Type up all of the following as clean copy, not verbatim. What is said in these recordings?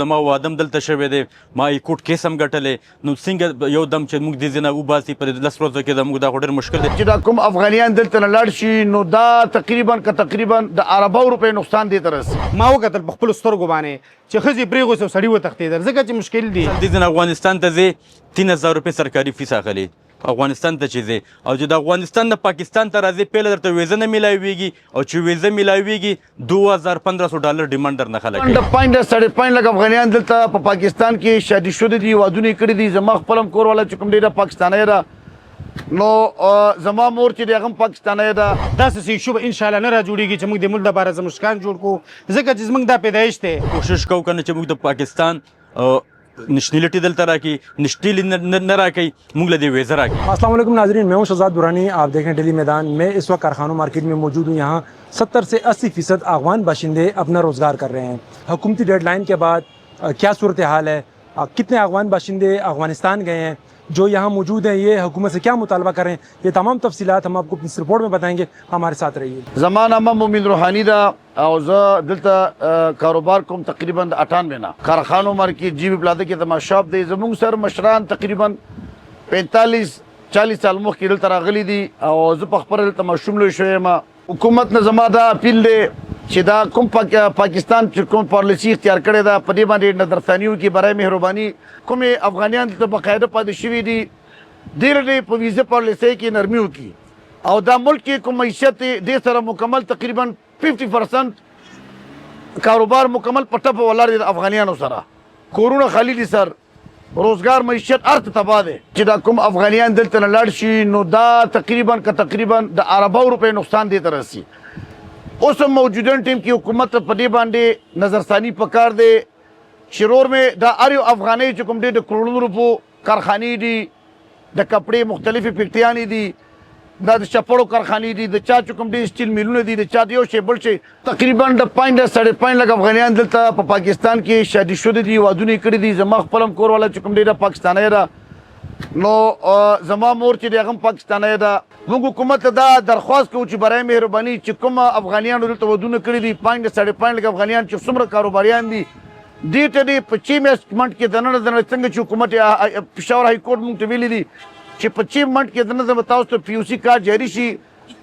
زما وادم دلته شوی دی ما یې کوټ کیس هم ګټلی نو څنګه یو دم چې موږ دې ځای نه وباسي په دې 10 ورځو کې زموږ دا خو ډېر مشکل دی چې دا کوم افغانیان دلته نه لاړ شي نو دا تقریبا د عربو روپۍ نقصان دی ته رسي. ما وکتل په خپلو سترګو باندې چې ښځې پرېغوڅې او سړي وتښتېدل ځکه چې مشکل دي. دې ځای نه افغانستان ته ځې 3000 روپۍ سرکاري فیس اخلي افغانستان ته چې ځې او چې د افغانستان نه پاکستان ته راځې پهله درته ویزه نه میلاویږي او چې ویزه میلاویږي 2500 ډالر ډیمانډ درنه خلک کوي. 5.5 لک افغانیان دلته په پاکستان کې شادي شوي دي وادونه یې کړي دي. زما خپل هم کور والا چې کوم دی دا پاکستانی ده نو زما مور چې دی هغه هم پاکستانی ده. داسې څه ایشو به انشاءالله نه را جوړېږي چې موږ د ملک دپاره زموږ جوړ کړو ځکه چې زموږ دا پیدایش دی. کوشش کوو که نه چې موږ د پاکستان نشنیلٹی دلتا راکی نشنیلی نہ راکی مونگ لدے ویزا راکی. السلام علیکم ناظرین، میں ہوں شہزاد دورانی، آپ دیکھ رہے ہیں ڈیلی میدان. میں اس وقت کارخانوں مارکیٹ میں موجود ہوں. یہاں 70 سے 80% افغان باشندے اپنا روزگار کر رہے ہیں. حکومتی ڈیڈ لائن کے بعد کیا صورتحال ہے، کتنے افغان باشندے افغانستان گئے ہیں جو یہاں موجود ہیں، یہ حکومت سے کیا مطالبہ کر رہے ہیں، یہ تمام تفصیلات ہم آپ کو اس رپورٹ میں بتائیں گے. ہمارے ساتھ رہیے. زمان نامه مومن روحانی دا او زه دلته کاروبار کوم تقریبا 98 نه کارخانو مارکیټ جی بی پلاده کې د ما شاپ دی. زموږ سر مشران تقریبا 45-40 سال مخکې دلته راغلي دي او زه په خپل دلته مشوم لوی شوی یم. حکومت نه زما دا اپیل دی چې دا کوم پاکستان چې کوم پالیسي اختیار کړې ده په دې باندې نظرثاني وکړي برای مهرباني. کومې افغانیان دلته باقاعده پاتې شوي دي ډېر ډېر په ویزه پالیسۍ کې نرمي وکړي او دا ملک کې کوم معیشت دې سره مکمل تقریبا 50% کاروبار مکمل په ټپه ولاړ دی د افغانیانو سره. کورونه خالی دي سر، روزګار معیشت ارت تباه دی. چې دا کوم افغانیان دلته نه لاړ شي نو دا تقریبا د عربو روپۍ نقصان دی ته رسي. اوس هم موجوده ټیم کې حکومت په دې باندې نظرثاني پکار دی. شرور میں دا اریو افغانی چې کوم دی د کروڑونو روپو کارخانې دي، د کپړې مختلفې فیکټریانې دي، دا د چپړو کارخانې دي، د چا چې کوم دی سټیل میلونه دي، د چا د یو شی بل شی. تقریبا د 5.5 لک افغانیان دلته په پاکستان کې شادي شوي دي وادونه یې کړي دي. زما خپل هم کور والا چې کوم دی دا پاکستانی ده نو زما مور چې دی هغه هم پاکستانی ده. موږ حکومت ته دا درخواست کوو چې برای مهرباني چې کوم افغانیانو دلته ودونه کړي دي 5.5 لک افغانیان چې څومره کاروباریان دي دې ته دې په 6 منټ کې دننه څنګه چې حکومت پېښور های کورټ موږ ته ویلي دي چې په 6 منټ کې دننه تاسو ته پی یو سی کارت جاري شي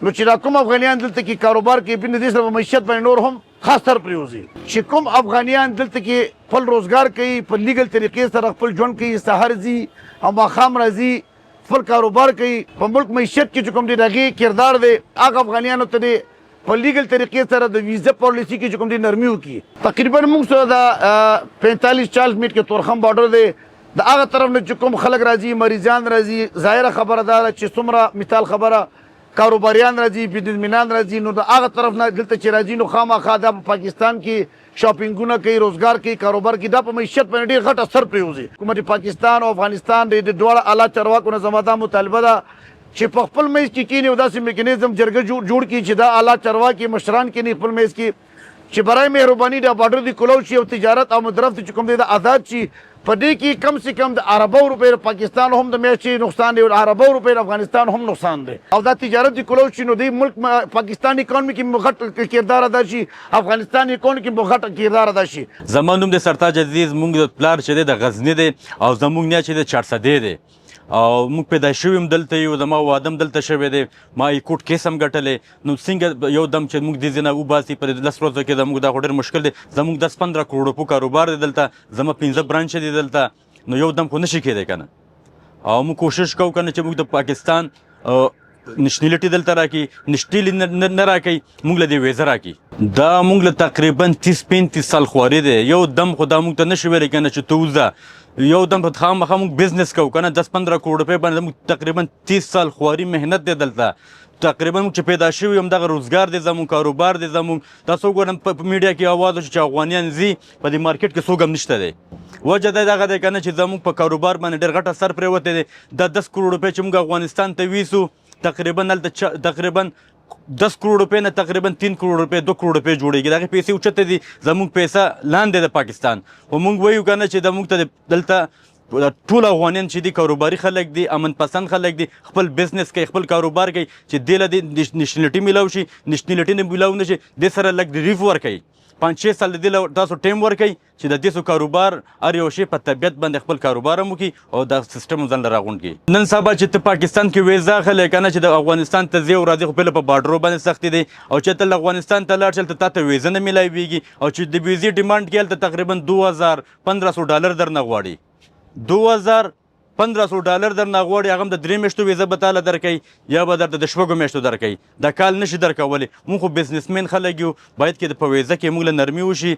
نو چې دا کوم افغانیان دلته کې کاروبار کوي په دې سره معیشت باندې نور هم خاص تر پریوزي. چې کوم افغانیان دلته کې خپل روزګار کوي په لیګل طریقې سره خپل ژوند کوي، سحر ځي او ماښام راځي خپل کاروبار کوي په ملک معیشت کې چې کوم دی د هغې کردار دی هغه افغانیانو ته دی په لیګل طریقې سره د ویزه پالیسي کې چې کوم دی نرمي وکړي. تقریبا موږ سره د 45-40 میټ کې تورخم بارډر دی د هغه طرف نه چې کوم خلک راځي مریضان راځي ظاهره خبره دا ده چې څومره مثال خبره کاروباریان راځي بزنسمنان راځي نو د هغه طرف نه دلته چې راځي نو خامخا دا په پاکستان کې شاپینګونه کوي، روزګار کوي، کاروبار کوي، دا په معیشت باندې ډېر غټ اثر پرېوځي. حکومت پاکستان او افغانستان د دواړه اعلی چارواکو نه زما دا مطالبه ده چې په خپل میز کې کینی او داسې میکانیزم جرګه جوړ کړي چې دا اعلی چارواکي مشران کینی خپل میز کې چې برای مهرباني دا بارډر دی کلو شي او تجارت او مدرفت چې کوم دی دا آزاد شي. په دې کې کم سے کم د عربو روپۍ پاکستان هم د میاشتې نقصان دی او د عربو روپۍ افغانستان هم نقصان دی او دا تجارت دی کلو شي نو دی ملک پاکستان اکانومي کې غټ کردار ادا شي، افغانستان اکانومي کې غټ کردار ادا شي. زما نوم د سرتاج عزیز، مونږ د پلار چې دی د غزني دی او زمونږ نیا چې د چارسدی دی او موږ پیدا شوي هم دلته یو، زما واده هم دلته شوی دی، ما یې کوټ کیس هم ګټلی نو څنګه یو دم چې موږ دې ځای نه وباسي په 10 ورځو کې زموږ دا خو ډېر مشکل دی. زموږ 10-15 کروڑ روپو کاروبار دی دلته، زما 15 برانچ دي دلته نو یو دم خو نشي کېدی که نه. او موږ کوشش کوو که نه چې موږ د پاکستان نشنیلټي دلته راکړي، نشنیلي نه راکوي موږ له دې ویزه راکړي. دا موږ له تقریبا 30-35 سال خواري دی، یو دم خو دا موږ ته نشي ویلی که نه چې ته وځه یو دم په خامخا موږ بزنس کوو که نه 10-15 کروڑ روپۍ باندې موږ تقریبا 30 سال خواري محنت دی دلته. تقریبا موږ چې پیدا شوي هم دغه روزګار دی زموږ، کاروبار دی زموږ. تاسو وګورم په میډیا کې اواز وشو چې افغانیان ځي په دې مارکیټ کې څوک هم نشته دی. وجه دا دغه دی که نه چې زموږ په کاروبار باندې ډېر غټ اثر پرېوتی دی. دا 10 کروڑ روپۍ چې موږ افغانستان ته ویسو تقریبا هلته تقریبا 10 کروڑ روپۍ نه تقریبا 3 کروڑ روپۍ 2 کروڑ روپۍ جوړېږي. دغې پیسې اوچته دي، زموږ پیسه لاندې د پاکستان. خو موږ وایو که نه چې زموږ ته دلته ټول افغانیان چې دي کاروباري خلک دي، امن پسند خلک دي، خپل بزنس کوي، خپل کاروبار کوي چې دې له دې نشنیلټي میلاو شي، نشنیلټي نه میلاو نه شي دې سره لږ ریلیف ورکوي 5-6 سال دې له تاسو ټایم ورکئ چې د دې کاروبار هر یو شی په طبیعت باندې خپل کاروبار هم وکړي او دا سیستم ځان له راغونډ کړي. نن سبا چې ته پاکستان کې ویزا اخلې که نه چې د افغانستان ته ځې او راځې خو پهله په بارډرو باندې سختې دی او چې ته له افغانستان ته لاړ شې هلته تا ته ویزه نه میلاویږي او چې د ویزې ډیمانډ کې هلته تقریبا $2500 درنه غواړي. $2500 درنه غواړي، هغه هم د 3 میاشتو ویزه به تاله درکوي یا به درته د 7 میاشتو درکوي. دا کال نشي درکولی. مونږ خو بزنسمین خلک یو، باید کې په ویزه کې موږ له نرمي وشي.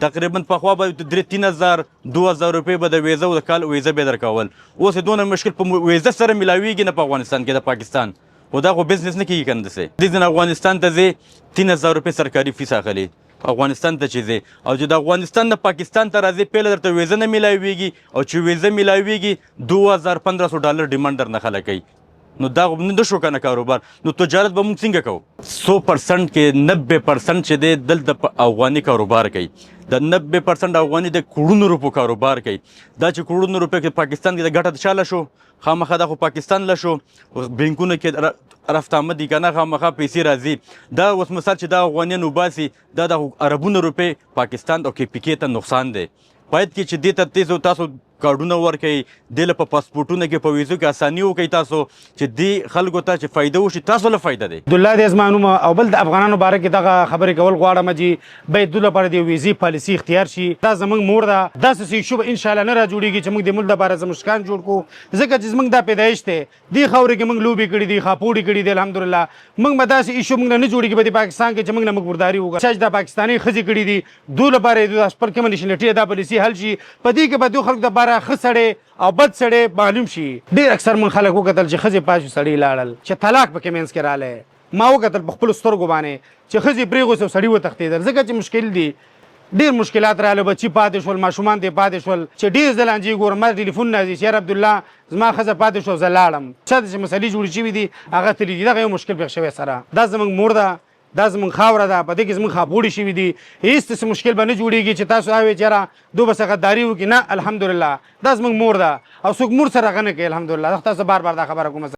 تقریبا پخوا به 3,000 2,000 روپۍ به د ویزه او د کال ویزه به درکول. اوس یې دونه مشکل په ویزه سره میلاویږي نه په افغانستان کې د پاکستان. خو دا خو بزنس نه کېږي که نه داسې. دې ځینې افغانستان ته ځې 3,000 روپۍ سرکاري فیس اخلي افغانستان ته چې ځې، او چې د افغانستان نه پاکستان ته راځې پهله درته ویزه نه میلاویږي او چې ویزه میلاویږي $2,500 ډیمانډ درنه خلک کوي. نو دا نه شو که نه کاروبار. نو تجارت به موږ څنګه کوو؟ 100% کې 90% چې دی دلته په افغاني کاروبار کوي. د 90% افغاني د کروڑونو روپو کاروبار کوي. دا چې کروڑونو روپۍ کې پاکستان کې د ګټه چاله شو، خامخا دا خو پاکستان له شو، بینکونو کې رفت آمد دي که نه خامخا پیسې راځي. دا اوس مثال چې دا افغانیان وباسي دا د عربونو روپۍ پاکستان او کې پی کې ته نقصان دی. باید کې چې دې ته تاسو کارډونه ورکوي، دې له په پاسپورټونو کې په ویزو کې اساني وکړئ تاسو چې دې خلکو ته چې فایده وشي تاسو له فایده دی. عبدالله دې زما نوم او بل د افغانانو باره کې دغه خبرې کول غواړم چې باید دوی لپاره د ویزې پالیسي اختیار شي. دا زموږ مور ده، داسې ایشو به انشاءالله نه را جوړېږي چې موږ د ملک دپاره زمشکان جوړ کړو، ځکه چې زموږ دا پیدایش دی دې خاورې کې موږ لوبې کړي دي، خاپوړې کړي دي. الحمدلله موږ به داسې ایشو موږ نه جوړېږي په دې پاکستان کې چې موږ نه موږ برداري وکړو. چې دا پاکستاني ښځې کړي دي دوی لپاره د خپل کومه نشنلټي دا پالیسي حل شي. په دې کې به دوی خلکو دپاره ښه سړی او بد سړی معلوم شي. ډېر اکثر من خلک وکتل چې ښځې پاس سړي لاړل چې طلاق پکې منځ کې رالی. ما وکتل په خپلو سترګو باندې چې ښځې پرېغوسې او سړي وتښتېدل، ځکه چې مشکل دي، ډېر مشکلات راغله. بچي پاتې شول، ماشومان دې پاتې شول چې ډېر ځله انجې ګورم ما ټلیفون نه ځي چې یار عبدالله زما ښځه پاتې شو زه لاړم. چا چې مسلې جوړې شوي دي هغه تللي دي. دغه یو مشکل پېښ شوی سره. دا زموږ مور ده، دا زموږ خاوره ده، په دې کې زموږ خاپوړې شوي دي. هېڅ داسې مشکل به نه جوړېږي چې تاسو اوې چې یاره دوی به څه غداري وکړي. نه، الحمدلله دا زموږ مور ده او څوک مور سره هغه نه کوي. الحمدلله تاسو بار بار دا خبره کوم.